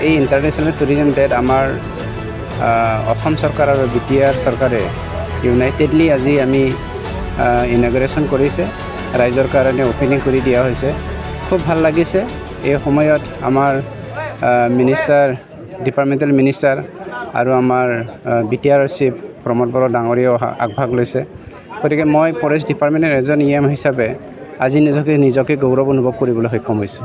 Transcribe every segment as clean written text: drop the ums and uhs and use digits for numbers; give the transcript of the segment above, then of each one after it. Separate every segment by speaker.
Speaker 1: এই international tourism ডেত আমাৰ অসম চৰকাৰ আৰু BTR চৰকাৰে ইউনাইটেডলি আজি আমি ইনগ্ৰেশ্যন কৰিছে, ৰাইজৰ কাৰণে অপেনিং কৰি দিয়া হৈছে। খুব ভাল লাগিছে। এই সময়ত আমাৰ মিনিষ্টাৰ, ডিপাৰ্টমেণ্টেল মিনিষ্টাৰ আৰু আমাৰ BTR চিফ প্ৰমোদ বড়ো ডাঙৰীয়াও আগভাগ লৈছে। গতিকে মই ফৰেষ্ট ডিপাৰ্টমেণ্টৰ এজন EM হিচাপে আজি নিজকে গৌৰৱ অনুভৱ কৰিবলৈ সক্ষম হৈছোঁ।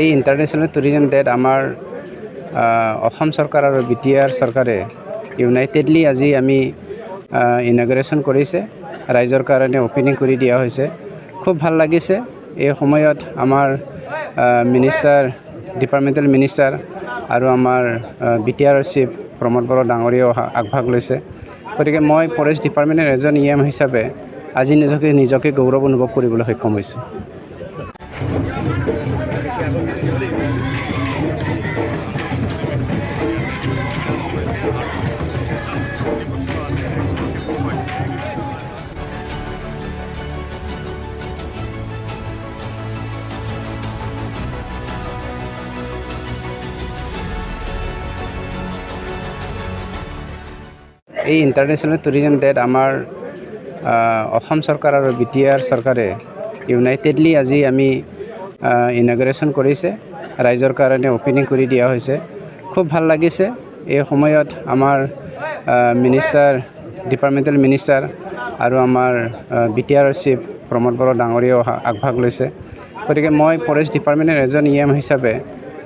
Speaker 1: এই ইণ্টাৰনেশ্যনেল টুৰিজম ডেত আমাৰ অসম চৰকাৰ আৰু BTR চৰকাৰে ইউনাইটেডলি আজি আমি ইনগ্ৰেশ্যন কৰিছে, ৰাইজৰ কাৰণে অপেনিং কৰি দিয়া হৈছে। খুব ভাল লাগিছে। এই সময়ত আমাৰ মিনিষ্টাৰ, ডিপাৰ্টমেণ্টেল মিনিষ্টাৰ আৰু আমাৰ BTR চিফ প্ৰমোদ বড়ো ডাঙৰীয়াও আগভাগ লৈছে। গতিকে মই ফৰেষ্ট ডিপাৰ্টমেণ্টৰ এজন EM হিচাপে আজি নিজকে গৌৰৱ অনুভৱ কৰিবলৈ সক্ষম হৈছোঁ। এই ইণ্টাৰনেশ্যনেল টুৰিজম ডেত আমাৰ অসম চৰকাৰ আৰু BTR চৰকাৰে ইউনাইটেডলি আজি আমি ইনগ্ৰেশ্যন কৰিছে, ৰাইজৰ কাৰণে অপেনিং কৰি দিয়া হৈছে। খুব ভাল লাগিছে। এই সময়ত আমাৰ মিনিষ্টাৰ, ডিপাৰ্টমেণ্টেল মিনিষ্টাৰ আৰু আমাৰ BTR চিফ প্ৰমোদ বড়ো ডাঙৰীয়াও আগভাগ লৈছে। গতিকে মই ফৰেষ্ট ডিপাৰ্টমেণ্টৰ এজন EM হিচাপে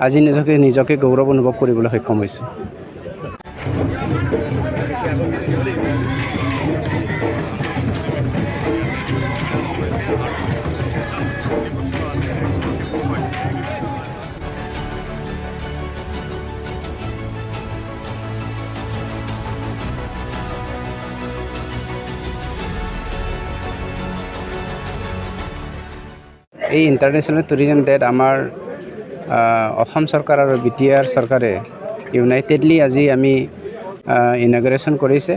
Speaker 1: আজি নিজকে গৌৰৱ অনুভৱ কৰিবলৈ সক্ষম হৈছোঁ। এই ইণ্টাৰনেশ্যনেল টুৰিজম ডেত আমাৰ অসম চৰকাৰ আৰু BTR চৰকাৰে ইউনাইটেডলি আজি আমি ইনগ্ৰেশ্যন কৰিছে,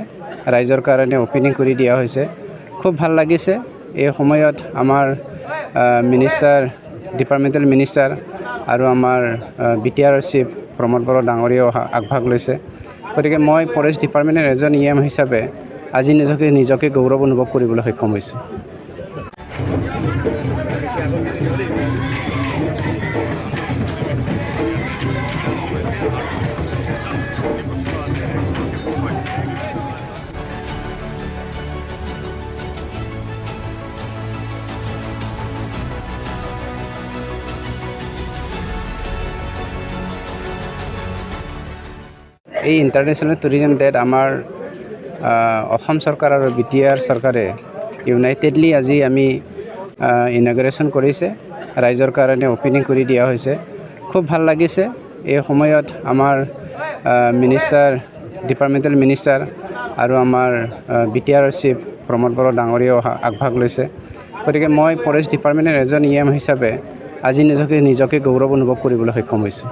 Speaker 1: ৰাইজৰ কাৰণে অপেনিং কৰি দিয়া হৈছে। খুব ভাল লাগিছে। এই সময়ত আমাৰ মিনিষ্টাৰ, ডিপাৰ্টমেণ্টেল মিনিষ্টাৰ আৰু আমাৰ BTR চিফ প্ৰমোদ বড়ো ডাঙৰীয়াও আগভাগ লৈছে। গতিকে মই ফৰেষ্ট ডিপাৰ্টমেণ্টৰ এজন EM হিচাপে আজি নিজকে গৌৰৱ অনুভৱ কৰিবলৈ সক্ষম হৈছোঁ। এই ইণ্টাৰনেশ্যনেল টুৰিজম ডেত আমাৰ অসম চৰকাৰ আৰু BTR চৰকাৰে ইউনাইটেডলি আজি আমি ইনগ্ৰেশ্যন কৰিছে, ৰাইজৰ কাৰণে অপেনিং কৰি দিয়া হৈছে। খুব ভাল লাগিছে। এই সময়ত আমাৰ মিনিষ্টাৰ, ডিপাৰ্টমেণ্টেল মিনিষ্টাৰ আৰু আমাৰ BTR চিফ প্ৰমোদ বড়ো ডাঙৰীয়াও আগভাগ লৈছে। গতিকে মই ফৰেষ্ট ডিপাৰ্টমেণ্টৰ এজন EM হিচাপে আজি নিজকে গৌৰৱ অনুভৱ কৰিবলৈ সক্ষম হৈছোঁ।